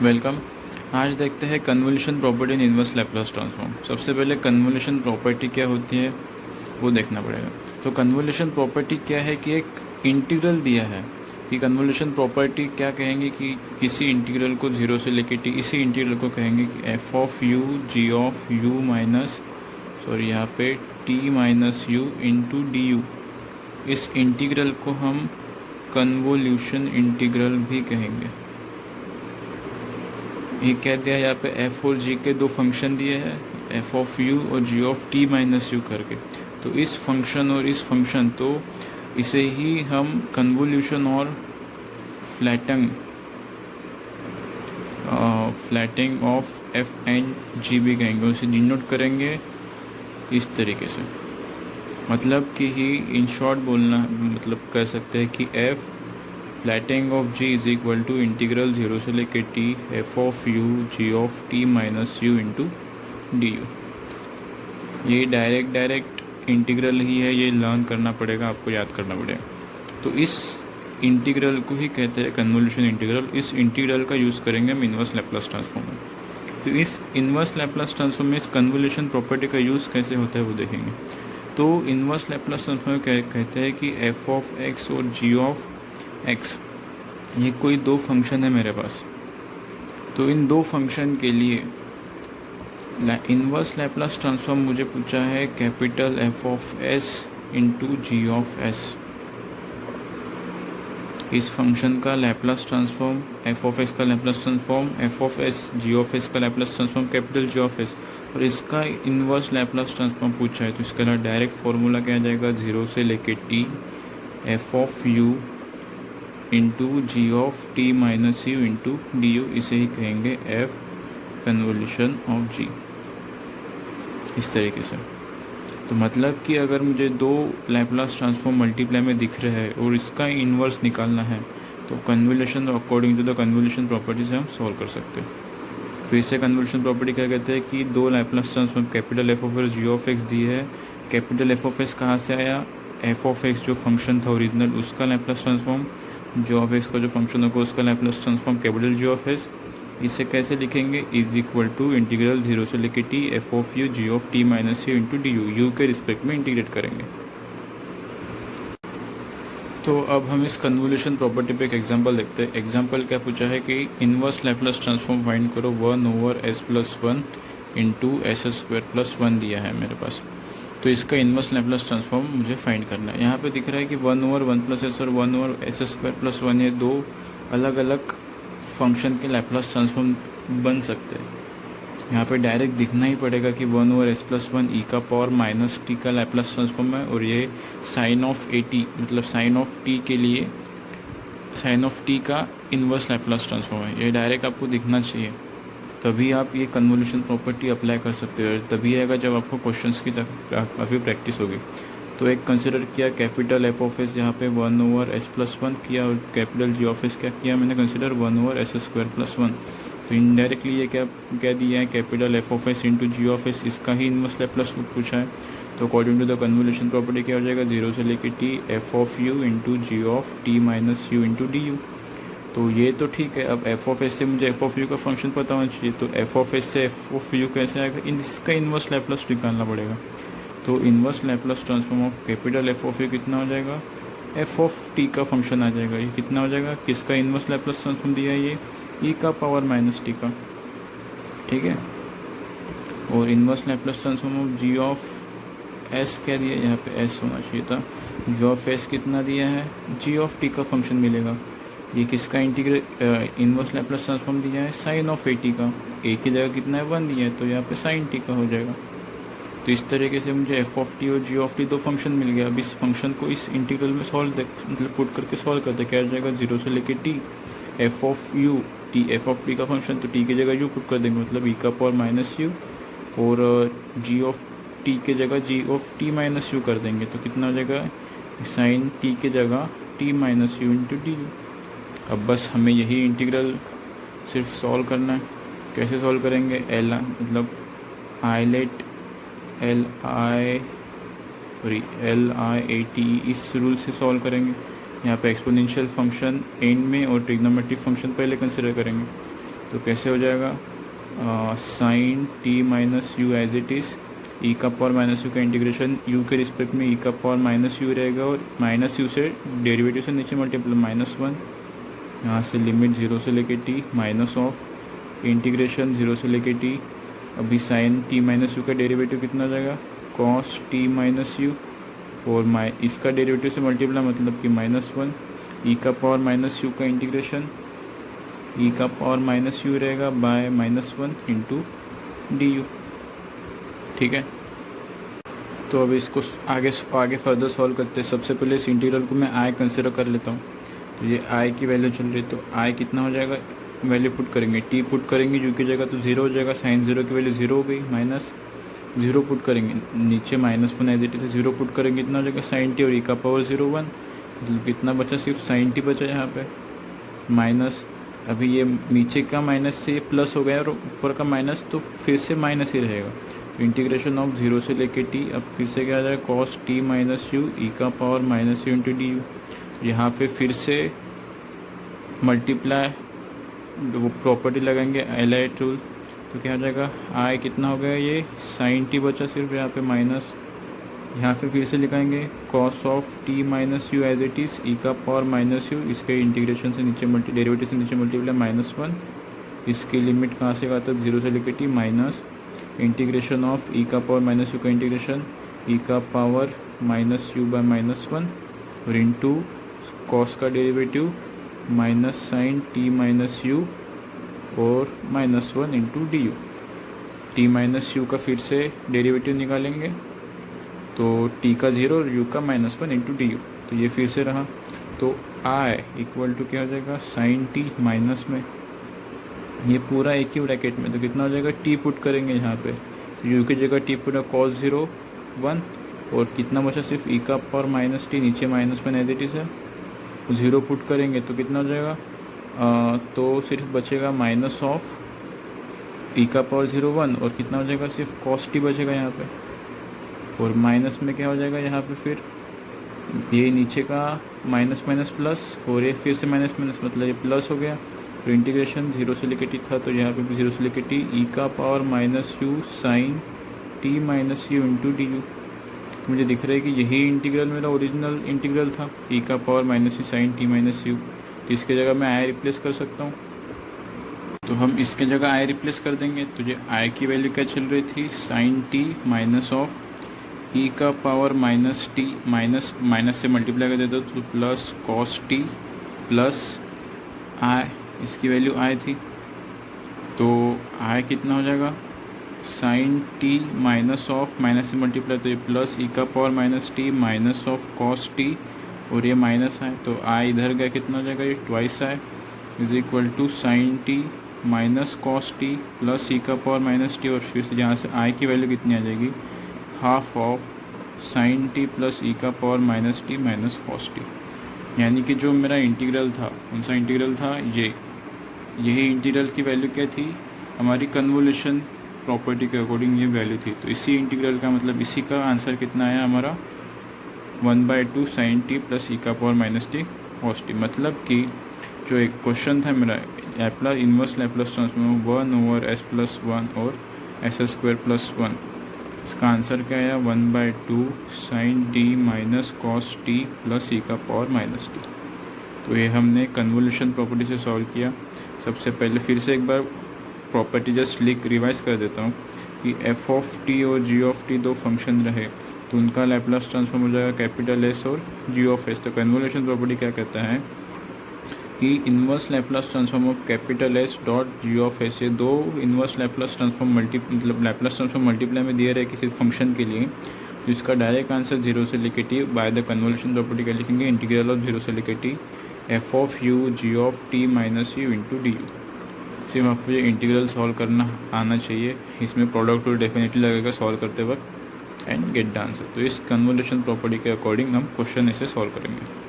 Welcome. आज देखते हैं convolution property in inverse Laplace transform. सबसे पहले कन्वोल्यूशन प्रॉपर्टी क्या होती है वो देखना पड़ेगा। तो कन्वोल्यूशन प्रॉपर्टी क्या है कि एक इंटीग्रल दिया है कि कन्वोल्यूशन प्रॉपर्टी क्या कहेंगे कि किसी इंटीग्रल को जीरो से लेके टी, इसी इंटीग्रल को कहेंगे कि f of you ji of u minus यहाँ पे t minus you into D u. इस इंटीग्रल को हम कन्वोल्यूशन इंटीग्रल भी कहेंगे। ये कह दिया है यहाँ पे एफ और जी के दो फंक्शन दिए हैं, एफ ऑफ यू और जी ऑफ टी माइनस यू करके। तो इस फंक्शन और इस फंक्शन, तो इसे ही हम कन्वोल्यूशन और फ्लैटिंग ऑफ एफ एंड जी भी कहेंगे। उसे डिनोट करेंगे इस तरीके से। मतलब कि ही इन शॉर्ट बोलना मतलब कह सकते हैं कि F flatting of G is equal to integral zero से लेके T F of you ji of T minus you into D U. ये डायरेक्ट इंटीग्रल ही है, ये लर्न करना पड़ेगा, आपको याद करना पड़ेगा। तो इस इंटीग्रल को ही कहते हैं कन्वोल्यूशन इंटीग्रल। इस इंटीग्रल का यूज़ करेंगे हम इन्वर्स लैप्लास ट्रांसफॉर्म में। तो इस इन्वर्स लैप्लास ट्रांसफॉर्म में इस कन्वोल्यूशन प्रॉपर्टी का यूज़ कैसे होता है वो देखेंगे। तो इन्वर्स लैप्लास ट्रांसफॉर्म कहते हैं कि एफ ऑफ एक्स और जी ऑफ एक्स, ये कोई दो फंक्शन है मेरे पास। तो इन दो फंक्शन के लिए इन्वर्स लैप्लास ट्रांसफॉर्म मुझे पूछा है capital F of S into ji of S. इस फंक्शन का Laplace transform F of X का Laplace transform F of S, G of S का Laplace transform capital G of S, और इसका inverse Laplace transform पूछा है। तो इसका डायरेक्ट फार्मूला क्या आ जाएगा, जीरो से लेके T F of u into ji of T minus you into D u. इसे ही कहेंगे एफ कन्वोल्यूशन ऑफ जी, इस तरीके से। तो मतलब कि अगर मुझे दो लैप्लास ट्रांसफॉर्म मल्टीप्लाई में दिख रहे हैं और इसका इन्वर्स निकालना है, तो convolution according to the convolution property से हम सॉल्व कर सकते हैं। फिर से कन्वोल्यूशन प्रॉपर्टी क्या कहते हैं कि दो Laplace transform capital F of S G of X दी है। कैपिटल एफ ऑफ एस कहाँ से आया, एफ ऑफ एक्स जो फंक्शन था ओरिजिनल उसका Laplace transform, G of X का जो फंक्शन होगा उसका Laplace transform capital G of S. इसे कैसे लिखेंगे, is equal to integral zero से लेके T F of you ji of T minus you into D U, U के रिस्पेक्ट में इंटीग्रेट करेंगे। तो अब हम इस कन्वोल्यूशन प्रॉपर्टी पे एक एग्जांपल देखते हैं। एग्जांपल क्या पूछा है कि इनवर्स लैप्लास ट्रांसफॉर्म फाइंड करो 1/s+1 into S square plus 1 दिया है मेरे पास। तो इसका इनवर्स लैप्लास ट्रांसफॉर्म मुझे फाइंड करना है। यहाँ पे दिख रहा है कि 1/1+s और 1/s²+1 ये दो अलग अलग फंक्शन के लैप्लास ट्रांसफॉर्म बन सकते हैं। यहाँ पे डायरेक्ट दिखना ही पड़ेगा कि 1/s+1 ई का पावर माइनस टी का लैप्लास ट्रांसफॉर्म है, और ये साइन ऑफ ए टी मतलब साइन ऑफ टी के लिए साइन ऑफ टी का इनवर्स लैप्लास ट्रांसफॉर्म है। ये डायरेक्ट आपको दिखना चाहिए, तभी आप ये कन्वोल्यूशन प्रॉपर्टी अप्लाई कर सकते हो। तभी आएगा जब आपको क्वेश्चंस की काफ़ी प्रैक्टिस होगी। तो एक कंसिडर किया कैपिटल एफ ऑफ एस, यहाँ पे 1/s+1 किया, और कैपिटल जी ऑफ एस क्या किया मैंने कंसिडर 1/s²+1। तो इनडायरेक्टली ये क्या दिया है, capital F of S into ji of s, इसका ही इनवर्स लैप्लास पूछा है। तो according to the convolution property क्या हो जाएगा, जीरो से लेके T F of u into ji of T minus you into D u. तो ये तो ठीक है। अब एफ ऑफ एस से मुझे एफ ऑफ यू का फंक्शन पता होना चाहिए। तो एफ ऑफ एस से एफ ऑफ यू कैसे आएगा, इसका इन्वर्स लैप्लास निकालना पड़ेगा। तो inverse Laplace transform of capital F of you कितना हो जाएगा, एफ ऑफ टी का फंक्शन आ जाएगा। ये कितना हो जाएगा, किसका इन्वर्स लैप्लास ट्रांसफॉर्म दिया है, ये ई का पावर माइनस टी का, ठीक है। और inverse Laplace transform of g of s क्या दिया है, यहाँ पे एस होना चाहिए था। जी ऑफ एस कितना दिया है, जी ऑफ टी का फंक्शन मिलेगा। ये किसका इंटीग्रल इनवर्स लैप्लास ट्रांसफॉर्म दिया है, साइन ऑफ ए टी का। ए की जगह कितना है, 1 दिया है, तो यहाँ पे साइन टी का हो जाएगा। तो इस तरीके से मुझे एफ ऑफ टी और जी ऑफ टी दो फंक्शन मिल गया। अब इस फंक्शन को इस इंटीग्रल में मतलब पुट करके सॉल्व करते क्या आ जाएगा, जीरो से लेके T F of U T, F of T का फंक्शन, तो टी की जगह यू पुट कर देंगे, मतलब ई का पावर माइनस यू, और जी ऑफ टी की जगह जी ऑफ टी माइनस यू कर देंगे। तो कितना हो जाएगा, साइन टी की जगह T minus you into D you. अब बस हमें यही इंटीग्रल सिर्फ सॉल्व करना है। कैसे सॉल्व करेंगे, एल मतलब eyelet L I A T, इस रूल से सॉल्व करेंगे। यहाँ पे एक्सपोनेंशियल फंक्शन एंड में और ट्रिग्नोमेट्रिक फंक्शन पहले कंसिडर करेंगे। तो कैसे हो जाएगा, sine T minus U as it is, E का पावर माइनस यू का इंटीग्रेशन यू के रिस्पेक्ट में ई का पावर माइनस यू रहेगा, और माइनस यू से डेरिवेटिव से नीचे मल्टीप्लाई -1, यहाँ से लिमिट 0 से लेके टी माइनस ऑफ इंटीग्रेशन 0 से लेके टी। अभी साइन टी माइनस यू का डेरिवेटिव कितना हो जाएगा, कॉस टी माइनस यू, और इसका डेरिवेटिव से मल्टीप्लाई मतलब कि -1, ई का पावर माइनस यू का इंटीग्रेशन ई का पावर माइनस यू रहेगा बाय -1 इंटू डी यू। ठीक है, तो अब इसको आगे फर्दर सॉल्व करते हैं। सबसे पहले इस इंटीग्रल को मैं आई कंसिडर कर लेता हूँ। तो ये आई की वैल्यू चल रही है, तो आई कितना हो जाएगा, वैल्यू पुट करेंगे, टी पुट करेंगे यू की जगह तो 0 हो जाएगा, साइन 0 की वैल्यू 0 हो गई, माइनस 0 पुट करेंगे, नीचे -1 एज इट इज 0 पुट करेंगे, कितना हो जाएगा साइन टी, और ई का पावर 0 1, मतलब कितना बचा, सिर्फ साइन टी बचा यहाँ पे, माइनस। अभी ये नीचे का माइनस से प्लस हो गया और ऊपर का माइनस, तो फिर से माइनस ही रहेगा। तो इंटीग्रेशन ऑफ 0 से लेके टी, अब फिर से क्या आ जाएगा, cos T minus U E का power minus you into D U. यहाँ पे फिर से मल्टीप्लाई वो प्रॉपर्टी लगाएंगे एल आई टूल, तो क्या हो जाएगा, आई कितना हो गया, ये साइन टी बचा सिर्फ यहाँ पे माइनस, यहाँ पे फिर से लिखाएंगे cos of T minus U as it is E का पावर माइनस यू, इसके इंटीग्रेशन से नीचे डेरिवेटिव से नीचे मल्टीप्लाई -1, इसकी लिमिट कहाँ से कहाँ तक 0 से लेकर t, minus integration of e का पावर माइनस यू का इंटीग्रेशन ई का पावर माइनस यू बाय -1, और इंटू कॉस का derivative minus sine T minus u और -1 into D u. T minus you का फिर से डेरिवेटिव निकालेंगे, तो टी का 0 और यू का -1 इंटू डी यू, तो ये फिर से रहा। तो आई इक्वल टू क्या हो जाएगा, साइन टी माइनस में, ये पूरा एक ही ब्रैकेट में, तो कितना हो जाएगा, टी पुट करेंगे यहाँ पे, तो यू की जगह टी पुट कॉस 0 1, और कितना बचा, सिर्फ ई का पावर माइनस टी, नीचे -1 एज इट इज़ है, 0 पुट करेंगे तो कितना हो जाएगा, तो सिर्फ बचेगा माइनस ऑफ ई का पावर 0 1, और कितना हो जाएगा, सिर्फ कॉस टी बचेगा यहाँ पे, और माइनस में क्या हो जाएगा यहाँ पे, फिर ये नीचे का माइनस माइनस प्लस, और ये फिर से माइनस माइनस मतलब ये प्लस हो गया, तो इंटीग्रेशन 0 से लेकर टी था, तो यहाँ पे भी 0 से लेकर टी ई का power minus u sine T minus you into D u. मुझे दिख रहा है कि यही इंटीग्रल मेरा ओरिजिनल इंटीग्रल था, ई का power minus u sine T minus u, तो इसके जगह मैं आई रिप्लेस कर सकता हूँ, तो हम इसके जगह आई रिप्लेस कर देंगे। तो ये आई की वैल्यू क्या चल रही थी, sine T minus of e का पावर माइनस टी, माइनस से मल्टीप्लाई कर देते तो plus cos T plus I, इसकी वैल्यू आई थी, तो आई कितना हो जाएगा, sine T minus of minus से मल्टीप्लाई तो ये प्लस ई का power minus T minus of cos t, और ये माइनस है तो आई इधर गया, कितना हो जाएगा, ये twice I is equal to sine T minus cos T plus ई का पावर माइनस टी, और फिर से यहाँ से आई की वैल्यू कितनी आ जाएगी, half of sine T plus ई का power minus T minus cos T. यानी कि जो मेरा इंटीग्रल था, कौन सा इंटीग्रल था, यही इंटीग्रल की वैल्यू क्या थी, हमारी कन्वोल्यूशन प्रॉपर्टी के अकॉर्डिंग ये वैल्यू थी। तो इसी इंटीग्रल का मतलब इसी का आंसर कितना आया हमारा, 1/2 साइन टी प्लस ई का power minus T cos T. मतलब कि जो एक क्वेश्चन था मेरा Laplace inverse Laplace transform 1/s+1 और s² + 1, इसका आंसर क्या आया, 1/2 sine T minus cos T plus ई का पावर माइनस टी। तो ये हमने कन्वोल्यूशन प्रॉपर्टी से सॉल्व किया। सबसे पहले फिर से एक बार प्रॉपर्टी जस्ट रिवाइज कर देता हूँ कि एफ ऑफ टी और जी ऑफ टी दो फंक्शन रहे तो उनका लैपलास ट्रांसफॉर्म हो जाएगा कैपिटल एस और जी ऑफ एस। तो कन्वोल्यूशन प्रॉपर्टी क्या कहता है कि inverse Laplace transform of capital S dot G of S, ये दो इन्वर्स लैपलास ट्रांसफॉर्म मतलब लैपलास ट्रांसफॉर्म मल्टीप्लाई में दिए रहे किसी फंक्शन के लिए, तो इसका डायरेक्ट आंसर 0 से लेकर t by the convolution property क्या लिखेंगे, इंटीग्रल ऑफ 0 से लेकर t F of you ji of T minus you into D u. सिर्फ आपको ये इंटीग्रल सॉल्व करना आना चाहिए, इसमें प्रोडक्ट रूल डेफिनेटली लगेगा सॉल्व करते वक्त, एंड गेट द आंसर। तो इस कन्वोल्यूशन प्रॉपर्टी के अकॉर्डिंग हम क्वेश्चन इसे सॉल्व करेंगे।